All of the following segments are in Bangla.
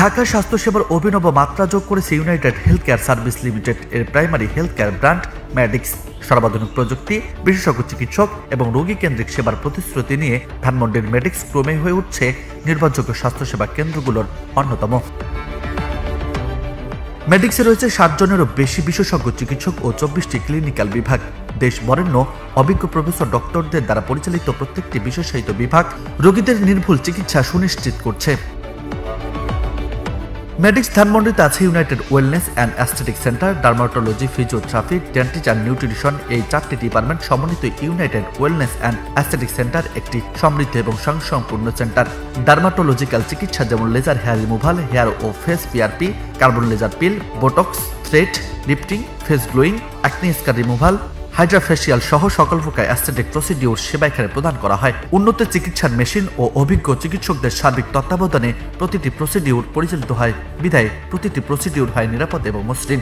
ঢাকা স্বাস্থ্যসেবার অভিনব মাত্রা যোগ করেছে united health care service limited এর primary health care brand Medix. সর্বাধুনিক প্রযুক্তি, বিশেষজ্ঞ চিকিৎসক এবং রোগী কেন্দ্রিক সেবার প্রতিশ্রুতি নিয়ে ধানমন্ডির মেডিক্স ক্রমে হয়ে উঠছে নির্ভরযোগ্য স্বাস্থ্যসেবা কেন্দ্রগুলোর অন্যতম। মেডিক্সে রয়েছে 60 জনেরও বেশি বিশেষজ্ঞ চিকিৎসক ও 24টি ক্লিনিক্যাল বিভাগ। দেশ বরেণ্য অভিজ্ঞ প্রফেসর ডক্টরদের দ্বারা পরিচালিত প্রত্যেকটি বিশেষায়িত বিভাগ রোগীদের নির্ভুল চিকিৎসা সুনিশ্চিত করছে। মেডিক্স ধানমন্ডিতে আছে united wellness and aesthetic centre, dermatology, physiotherapy, dentist and nutrition. এই 4টি ডিপার্টমেন্ট সমন্বিত united wellness and aesthetic centre একটি সমৃদ্ধ এবং স্বয়ংসম্পূর্ণ সেন্টার। ডার্মাটোলজিক্যাল চিকিৎসা যেমন লেজার হেয়ার রিমুভাল, হেয়ার ও face PRP, carbon laser peel, botox, thread, lifting, face glowing, acne scar removal, hydrafacial সহ সকল প্রকার অ্যাস্থেটিক প্রসিডিউর সেবা এখানে প্রদান করা হয়। উন্নত চিকিৎসার মেশিন ও অভিজ্ঞ চিকিৎসকদের সার্বিক তত্ত্বাবধানে প্রতিটি প্রসিডিউর পরিচালিত হয়, বিধায় প্রতিটি প্রসিডিউর হয় নিরাপদ এবং মসৃণ।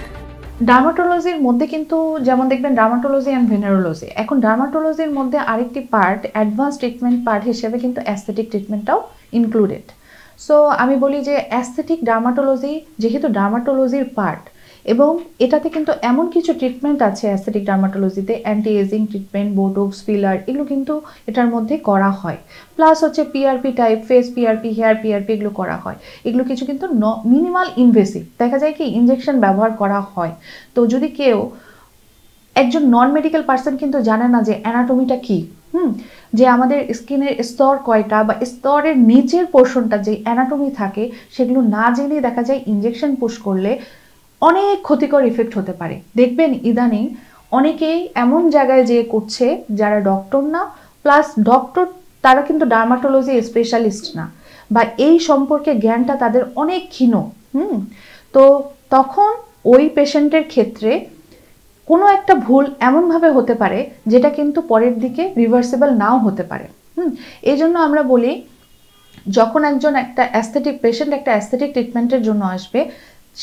ডার্মাটোলজির মধ্যে কিন্তু যেমন দেখবেন ডার্মাটোলজি অ্যান্ড ভেনারোলজি, এখন ডার্মাটোলজির মধ্যে আরেকটি পার্ট অ্যাডভান্স ট্রিটমেন্ট পার্ট হিসেবে কিন্তু অ্যাস্থেটিক ট্রিটমেন্টটাও ইনক্লুডেড। সো আমি বলি যে অ্যাস্থেটিক ডার্মাটোলজি যেহেতু ডার্মাটোলজির পার্ট, এবং এটাতে কিন্তু এমন কিছু ট্রিটমেন্ট আছে অ্যাস্থেটিক ডার্মাটোলজিতে, anti ageing treatment, botox, filler, এগুলো কিন্তু এটার মধ্যে করা হয়। প্লাস হচ্ছে PRP type, face PRP, hair PRP, এগুলো করা হয়। এগুলো কিছু কিন্তু মিনিমাল ইনভেসিভ, দেখা যায় কি ইনজেকশন ব্যবহার করা হয়। তো যদি কেউ একজন নন মেডিকেল পার্সন কিন্তু জানে না যে অ্যানাটমিটা কি, যে আমাদের স্কিনের স্তর কয়টা বা স্তরের নিচের পোর্শনটা যে অ্যানাটমি থাকে, সেগুলো না জেনে দেখা যায় ইনজেকশন পুশ করলে অনেক ক্ষতিকর ইফেক্ট হতে পারে। দেখবেন ইদানিং অনেকেই এমন জায়গায় যেয়ে করছে যারা ডক্টর না, প্লাস ডক্টর তারা কিন্তু ডার্মাটোলজি স্পেশালিস্ট না, বা এই সম্পর্কে জ্ঞানটা তাদের অনেক ক্ষীণ। তো তখন ওই পেশেন্টের ক্ষেত্রে কোনো একটা ভুল এমনভাবে হতে পারে যেটা কিন্তু পরের দিকে রিভার্সেবল নাও হতে পারে। এই জন্য আমরা বলি যখন একটা অ্যাস্থেটিক পেশেন্ট একটা অ্যাস্থেটিক ট্রিটমেন্টের জন্য আসবে,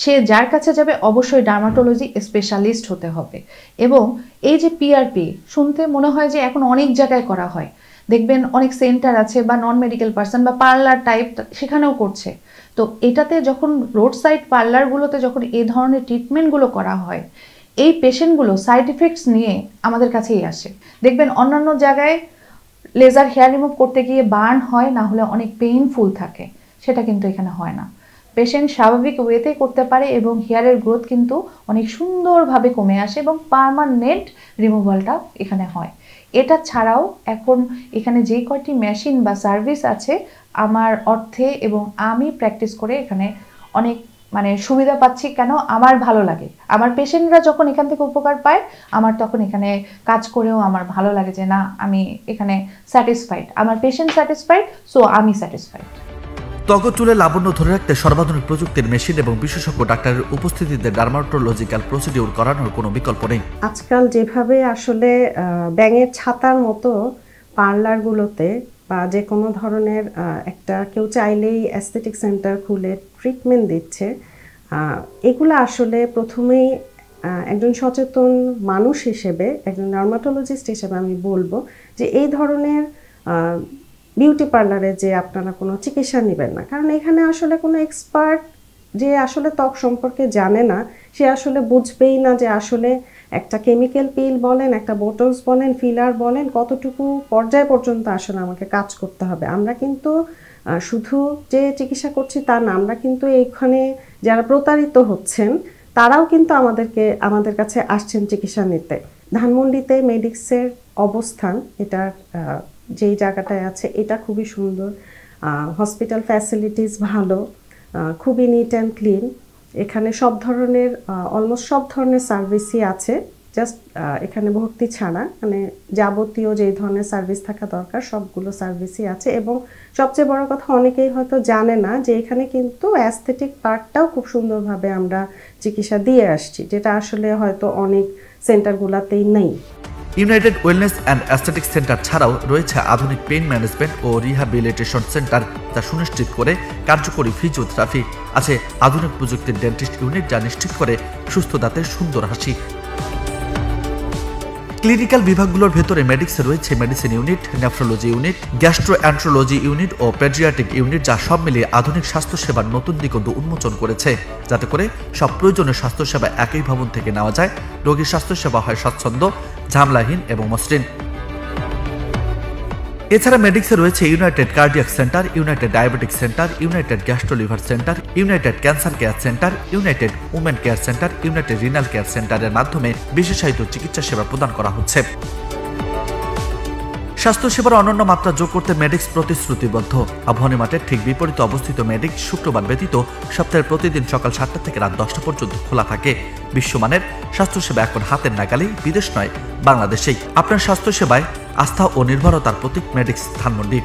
সে যার কাছে যাবে অবশ্যই ডার্মাটোলজি স্পেশালিস্ট হতে হবে। এবং এই যে পিআরপি শুনতে মনে হয় যে এখন অনেক জায়গায় করা হয়, দেখবেন অনেক সেন্টার আছে বা নন মেডিকেল পার্সন বা পার্লার টাইপ সেখানেও করছে। তো এটাতে যখন রোড সাইড পার্লারগুলোতে যখন এই ধরনের ট্রিটমেন্টগুলো করা হয়, এই পেশেন্টগুলো সাইড ইফেক্টস নিয়ে আমাদের কাছেই আসে। দেখবেন অন্যান্য জায়গায় লেজার হেয়ার রিমুভ করতে গিয়ে বার্ন হয়, না হলে অনেক পেইনফুল থাকে, সেটা কিন্তু এখানে হয় না। পেশেন্ট স্বাভাবিক ওয়েতে করতে পারে এবং হেয়ারের গ্রোথ কিন্তু অনেক সুন্দরভাবে কমে আসে এবং পার্মানেন্ট রিমুভালটা এখানে হয়। এটা ছাড়াও এখন এখানে যে কয়টি মেশিন বা সার্ভিস আছে আমার অর্থে এবং আমি প্র্যাকটিস করে এখানে অনেক সুবিধা পাচ্ছি। কেন? আমার ভালো লাগে, আমার পেশেন্টরা যখন এখান থেকে উপকার পায়, আমার তখন এখানে কাজ করেও আমার ভালো লাগে যে না, আমি এখানে স্যাটিসফাইড, আমার পেশেন্ট স্যাটিসফাইড, সো আমি স্যাটিসফাইড। ত্বক চুলে লাবণ্য ধরে রাখতে সর্বাধুনিক প্রযুক্তির মেশিন এবং বিশেষজ্ঞ ডাক্তারের উপস্থিতিতে ডার্মাটোলজিক্যাল প্রসিডিউর করানোর কোনো বিকল্প নেই। আজকাল যেভাবে আসলে ব্যাঙের ছাতার মতো পার্লারগুলোতে বা যে কোনো ধরনের একটা কেউ চাইলেই অ্যাস্থেটিক সেন্টার খুলে ট্রিটমেন্ট দিচ্ছে, এগুলো আসলে প্রথমেই একজন সচেতন মানুষ হিসেবে, একজন ডার্মাটোলজিস্ট হিসেবে আমি বলবো যে এই ধরনের বিউটি পার্লারে যে আপনারা কোনো চিকিৎসা নেবেন না। কারণ এখানে আসলে কোনো এক্সপার্ট যে আসলে ত্বক সম্পর্কে জানে না, সে আসলে বুঝবেই না যে আসলে একটা কেমিক্যাল পিল বলেন, একটা বোটক্স বলেন, ফিলার বলেন, কতটুকু পর্যায় পর্যন্ত আসলে আমাকে কাজ করতে হবে। আমরা কিন্তু শুধু যে চিকিৎসা করছি তা না, আমরা কিন্তু এইখানে যারা প্রতারিত হচ্ছেন তারাও কিন্তু আমাদের কাছে আসছেন চিকিৎসা নিতে। ধানমন্ডিতে মেডিক্সের অবস্থান, এটা যেই জায়গাটায় আছে এটা খুবই সুন্দর, হসপিটাল ফ্যাসিলিটিস ভালো, খুবই নিট অ্যান্ড ক্লিন। এখানে অলমোস্ট সব ধরনের সার্ভিসই আছে, জাস্ট এখানে ভর্তি ছাড়া যাবতীয় যে ধরনের সার্ভিস থাকা দরকার সবগুলো সার্ভিসই আছে। এবং সবচেয়ে বড় কথা, অনেকেই হয়তো জানে না যে এখানে কিন্তু অ্যাস্থেটিক পার্টটাও খুব সুন্দরভাবে আমরা চিকিৎসা দিয়ে আসছি, যেটা আসলে হয়তো অনেক সেন্টারগুলোতেই নেই। United wellness and aesthetic centre ছাড়াও রয়েছে আধুনিক পেইন ম্যানেজমেন্ট ও রিহ্যাবিলিটেশন সেন্টার, যা সুনিশ্চিত করে কার্যকরী ফিজিওথেরাপি। আছে আধুনিক প্রযুক্তির ডেন্টিস্ট ইউনিট, যা নিশ্চিত করে সুস্থ দাঁতের সুন্দর হাসি। ক্লিনিক্যাল বিভাগগুলোর ভেতরে মেডিক্সে রয়েছে medicine unit, nephrology unit, gastroenterology unit ও পেডিয়াট্রিক ইউনিট, যা সব মিলিয়ে আধুনিক স্বাস্থ্যসেবার নতুন দিগন্ত উন্মোচন করেছে, যাতে করে সব প্রয়োজনীয় স্বাস্থ্যসেবা একই ভবন থেকে নেওয়া যায়, রোগীর স্বাস্থ্যসেবা হয় স্বাচ্ছন্দ্য, ঝামেলাহীন এবং মসৃণ। এছাড়া মেডিক্সে রয়েছে United cardiac centre, United diabetic centre, United gastro liver centre, United cancer care centre, United women care centre, United renal care সেন্টারের মাধ্যমে বিশেষায়িত চিকিৎসা সেবা প্রদান করা হচ্ছে। স্বাস্থ্যসেবার অনন্য মাত্রা যোগ করতে মেডিক্স প্রতিশ্রুতিবদ্ধ। আবাহনী মাঠের ঠিক বিপরীতে অবস্থিত মেডিক্স শুক্রবার ব্যতীত সপ্তাহের প্রতিদিন সকাল 7টা থেকে রাত 10টা পর্যন্ত খোলা থাকে। বিশ্বমানের স্বাস্থ্যসেবা এখন হাতের নাগালেই, বিদেশ নয় বাংলাদেশেই। আপনার স্বাস্থ্যসেবায় আস্থা ও নির্ভরতার প্রতীক মেডিক্স ধানমন্ডি।